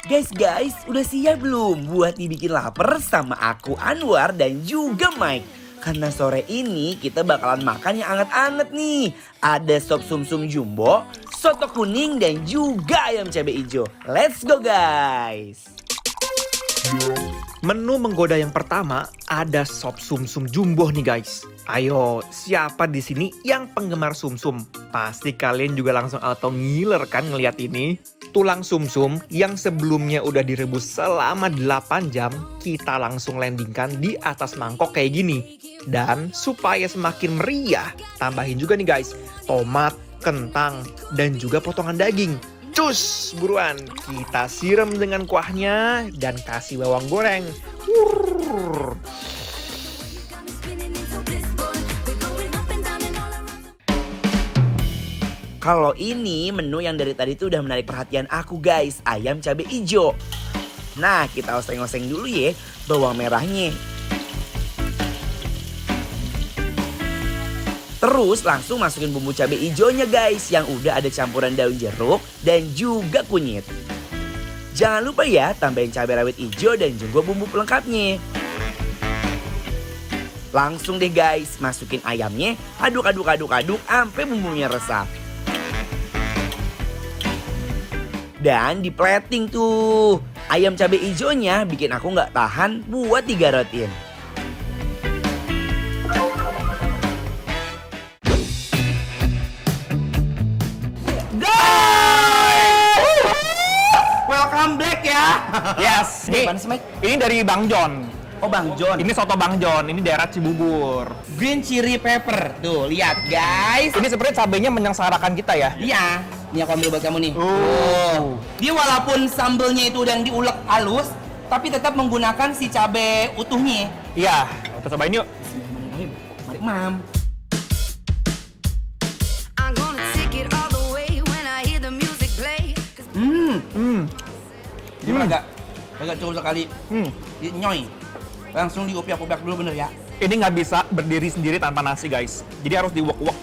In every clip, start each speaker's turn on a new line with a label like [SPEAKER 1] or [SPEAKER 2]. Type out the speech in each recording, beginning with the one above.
[SPEAKER 1] Guys, udah siap belum buat dibikin lapar sama aku Anwar dan juga Mike? Karena sore ini kita bakalan makan yang anget-anget nih. Ada sop sumsum jumbo, soto kuning dan juga ayam cabai hijau. Let's go guys!
[SPEAKER 2] Menu menggoda yang pertama ada sop sumsum jumbo nih guys. Ayo, siapa di sini yang penggemar sumsum? Pasti kalian juga langsung auto ngiler kan ngeliat ini. Tulang sumsum yang sebelumnya udah direbus selama 8 jam, kita langsung landingkan di atas mangkok kayak gini. Dan supaya semakin meriah, tambahin juga nih guys, tomat, kentang, dan juga potongan daging. Cus, buruan, kita siram dengan kuahnya dan kasih bawang goreng.
[SPEAKER 1] Kalau ini menu yang dari tadi tuh udah menarik perhatian aku guys, ayam cabai hijau. Nah, kita oseng-oseng dulu ya bawang merahnya. Terus langsung masukin bumbu cabai hijaunya guys, yang udah ada campuran daun jeruk dan juga kunyit. Jangan lupa ya tambahin cabai rawit hijau dan juga bumbu pelengkapnya. Langsung deh guys, masukin ayamnya, aduk sampai bumbunya resap. Dan di plating tuh, ayam cabai hijaunya bikin aku nggak tahan buat digarotin. Welcome back ya.
[SPEAKER 2] Yes, ini dari Bang John.
[SPEAKER 1] Oh Bang John.
[SPEAKER 2] Ini soto Bang John, ini daerah Cibubur.
[SPEAKER 1] Green chili pepper. Tuh, lihat guys.
[SPEAKER 2] Ini sebenarnya cabenya menyengsarakan kita ya.
[SPEAKER 1] Iya. Ini aku ambil buat kamu nih.
[SPEAKER 2] Oh.
[SPEAKER 1] Dia walaupun sambelnya itu udah diulek halus, tapi tetap menggunakan si cabai utuhnya.
[SPEAKER 2] Iya, kita cobain yuk.
[SPEAKER 1] Mari, Mam. Ini agak cukup sekali. Nyoy. Langsung diupiak-upiak dulu bener ya.
[SPEAKER 2] Ini nggak bisa berdiri sendiri tanpa nasi guys. Jadi harus diwok-wok.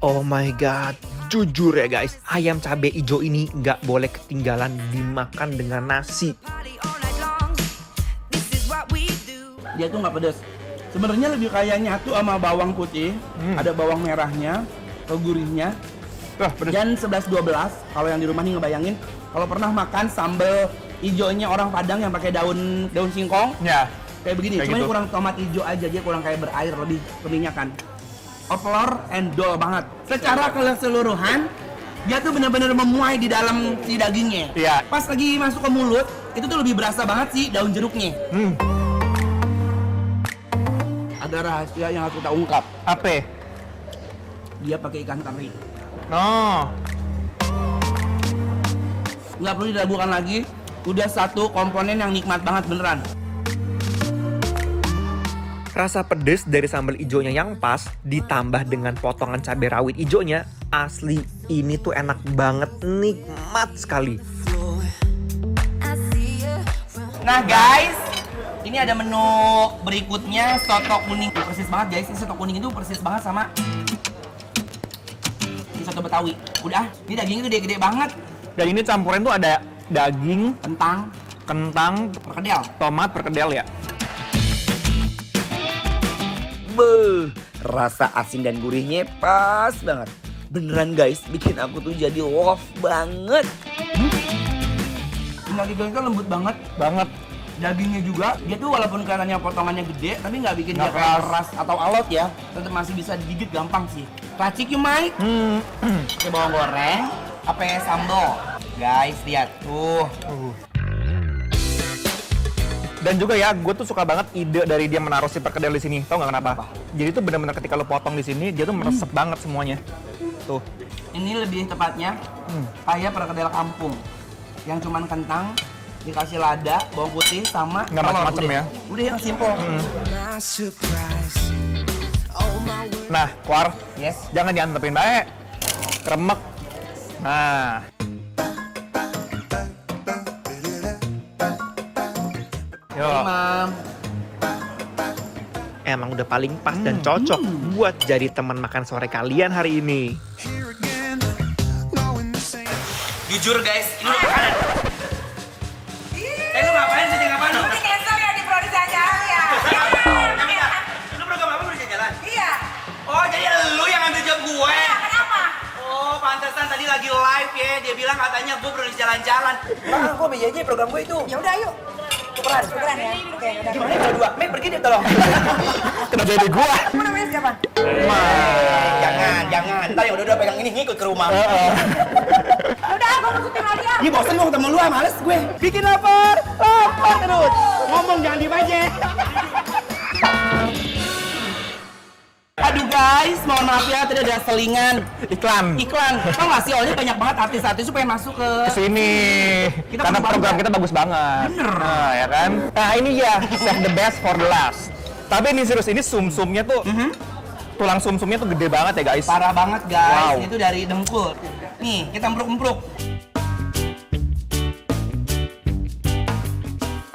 [SPEAKER 2] Oh my god, jujur ya guys, ayam cabai hijau ini nggak boleh ketinggalan dimakan dengan nasi.
[SPEAKER 3] Dia tuh nggak pedas. Sebenarnya lebih kayak nyatu sama bawang putih, ada bawang merahnya, gurihnya.
[SPEAKER 2] Pedas.
[SPEAKER 3] Dan 11-12, kalau yang di rumah nih ngebayangin, kalau pernah makan sambal hijaunya orang Padang yang pakai daun singkong,
[SPEAKER 2] Ya.
[SPEAKER 3] kayak begini.
[SPEAKER 2] Kayak
[SPEAKER 3] Cuma
[SPEAKER 2] gitu.
[SPEAKER 3] ini kurang tomat hijau aja, dia kurang kayak berair, lebih keminyakan. Opelor endol banget. Secara keseluruhan, dia tuh benar-benar memuai di dalam si dagingnya.
[SPEAKER 2] Iya.
[SPEAKER 3] Pas lagi masuk ke mulut, itu tuh lebih berasa banget sih daun jeruknya. Ada rahasia yang harus kita ungkap.
[SPEAKER 2] Apa?
[SPEAKER 3] Dia pakai ikan teri.
[SPEAKER 2] No.
[SPEAKER 3] Nggak perlu diragukan lagi. Udah satu komponen yang nikmat banget beneran.
[SPEAKER 2] Rasa pedes dari sambal hijaunya yang pas ditambah dengan potongan cabai rawit hijaunya, asli ini tuh enak banget, nikmat sekali.
[SPEAKER 1] Nah guys, ini ada menu berikutnya, soto kuning. Persis banget guys, ini soto kuning itu persis banget sama ini soto Betawi. Udah, ini dagingnya gede-gede banget.
[SPEAKER 2] Dan ini campuran tuh ada daging, kentang,
[SPEAKER 1] Perkedel.
[SPEAKER 2] tomat, perkedel ya.
[SPEAKER 1] Beuh, rasa asin dan gurihnya pas banget. Beneran guys, bikin aku tuh jadi love banget.
[SPEAKER 3] Dagingnya kan lembut banget. Dagingnya juga, dia tuh walaupun kelihatannya potongannya gede, tapi nggak bikin dia
[SPEAKER 2] Nggak
[SPEAKER 3] kayak
[SPEAKER 2] keras.
[SPEAKER 3] keras atau alot ya. Tetap masih bisa digigit gampang sih. Racik yuk Mike.
[SPEAKER 1] Pakai bawang goreng, apa sambal. Guys, lihat tuh.
[SPEAKER 2] Dan juga ya, gue tuh suka banget ide dari dia menaruh si perkedel di sini. Tau nggak kenapa? Jadi tuh benar-benar ketika lo potong di sini, dia tuh meresep banget semuanya. Tuh.
[SPEAKER 3] Ini lebih tepatnya kayak perkedel kampung. Yang cuman kentang, dikasih lada, bawang putih, sama
[SPEAKER 2] Nggak
[SPEAKER 3] telur.
[SPEAKER 2] macem-macem
[SPEAKER 3] Udah.
[SPEAKER 2] ya.
[SPEAKER 3] Udah yang simple.
[SPEAKER 2] Nah, Kuar,
[SPEAKER 1] Yes.
[SPEAKER 2] jangan diantepin baik. Kremek. Nah. Yo.
[SPEAKER 3] Mam.
[SPEAKER 2] Emang udah paling pas dan cocok buat jadi teman makan sore kalian hari ini.
[SPEAKER 1] Jujur guys, ini udah makanan. Lu ngapain sih? Ngapain lu?
[SPEAKER 4] Ini cancel ya di produksi jalan ya.
[SPEAKER 1] Lu program apa udah jalan?
[SPEAKER 4] Iya.
[SPEAKER 1] Oh, jadi lu yang ambil job gue?
[SPEAKER 4] Iya, kenapa?
[SPEAKER 1] Oh, pantesan tadi lagi live ya. Dia bilang katanya gue perlu jalan-jalan. Bang, gue BJJ program gue itu.
[SPEAKER 4] Ya udah ayo. Tukeran ya. Oke, udah.
[SPEAKER 1] Gimana ya berdua? Mek pergi deh tolong.
[SPEAKER 2] Kenapa jadi gua?
[SPEAKER 4] Kamu namanya siapa?
[SPEAKER 1] Jangan. Ntar yang udah pegang ini ngikut ke rumah.
[SPEAKER 4] Ya udah, aku mau syuting lagi ya.
[SPEAKER 3] Ini bosen mau ketemu lu ah, males gue. Bikin lapar terus. Ngomong jangan diem aja. Aduh guys, mohon maaf ya tadi ada selingan
[SPEAKER 2] Iklan.
[SPEAKER 3] Tau gak sih, awalnya banyak banget artis-artis tuh pengen masuk ke
[SPEAKER 2] Sini.
[SPEAKER 3] Kita
[SPEAKER 2] Karena
[SPEAKER 3] perlu
[SPEAKER 2] program
[SPEAKER 3] bangga.
[SPEAKER 2] kita bagus banget.
[SPEAKER 3] Bener.
[SPEAKER 2] Nah, ya kan? Nah, ini ya, save the best for the last. Tapi ini serius, ini sumsumnya tuh tulang sumsumnya tuh gede banget ya, guys.
[SPEAKER 3] Parah banget guys,
[SPEAKER 2] Wow.
[SPEAKER 3] itu dari dengkul. Nih, kita empruk-empruk.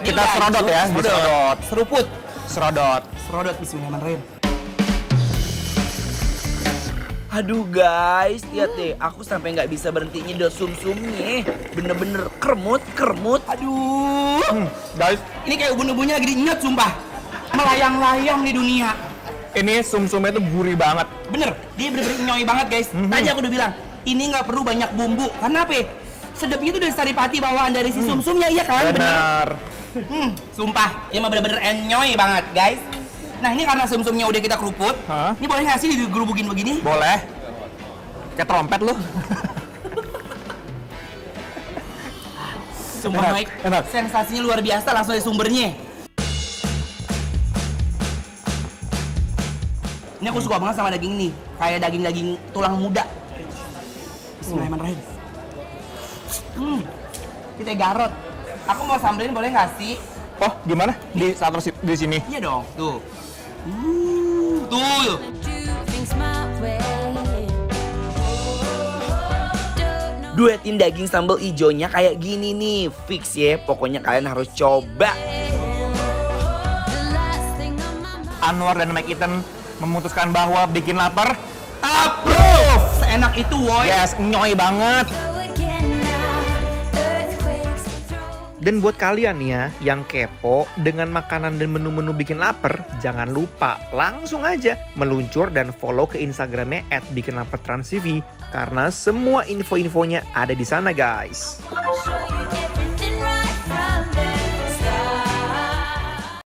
[SPEAKER 2] Kita serodot ya, diserodot.
[SPEAKER 3] Seruput.
[SPEAKER 2] Serodot.
[SPEAKER 3] Bismillahirrahmanirrahim.
[SPEAKER 1] Aduh guys, lihat deh, aku sampai nggak bisa berhenti nyedot sumsumnya. Bener-bener kremut.
[SPEAKER 3] Aduh.
[SPEAKER 2] Guys,
[SPEAKER 3] Ini kayak ubun-ubunnya lagi dinyet sumpah. Melayang-layang di dunia.
[SPEAKER 2] ini sumsumnya tuh gurih banget.
[SPEAKER 3] Bener, dia bener-bener nyoy banget guys. Tadi aku udah bilang, ini nggak perlu banyak bumbu. Karena apa? Sedapnya itu dari saripati bawaan dari si sumsumnya, iya kan?
[SPEAKER 2] Benar.
[SPEAKER 3] Sumpah, ini mah bener-bener enyoy banget guys. Nah ini karena sumsumnya udah kita keruput,
[SPEAKER 2] Hah?
[SPEAKER 3] ini boleh nggak sih digerubukin begini?
[SPEAKER 2] Boleh. Kayak trompet lu.
[SPEAKER 3] Sumpah
[SPEAKER 2] Enak,
[SPEAKER 3] Mike,
[SPEAKER 2] enak.
[SPEAKER 3] sensasinya luar biasa langsung dari sumbernya. Ini aku suka banget sama daging ini, kayak daging-daging tulang muda. Bismillahirrahmanirrahim. Kita garot. Aku mau sambelin boleh nggak sih?
[SPEAKER 2] Oh, gimana? Di sini.
[SPEAKER 3] Iya dong, tuh. Tuh.
[SPEAKER 1] Duetin daging sambal ijonya kayak gini nih, fix ya. Pokoknya kalian harus coba.
[SPEAKER 2] Anwar dan Mike Iten memutuskan bahwa bikin lapar.
[SPEAKER 3] Approve! Seenak itu, woy.
[SPEAKER 2] Yes, nyoy banget.
[SPEAKER 5] Dan buat kalian nih ya yang kepo dengan makanan dan menu-menu bikin lapar, jangan lupa langsung aja meluncur dan follow ke Instagramnya @bikinlapertransTV karena semua info-infonya ada di sana guys.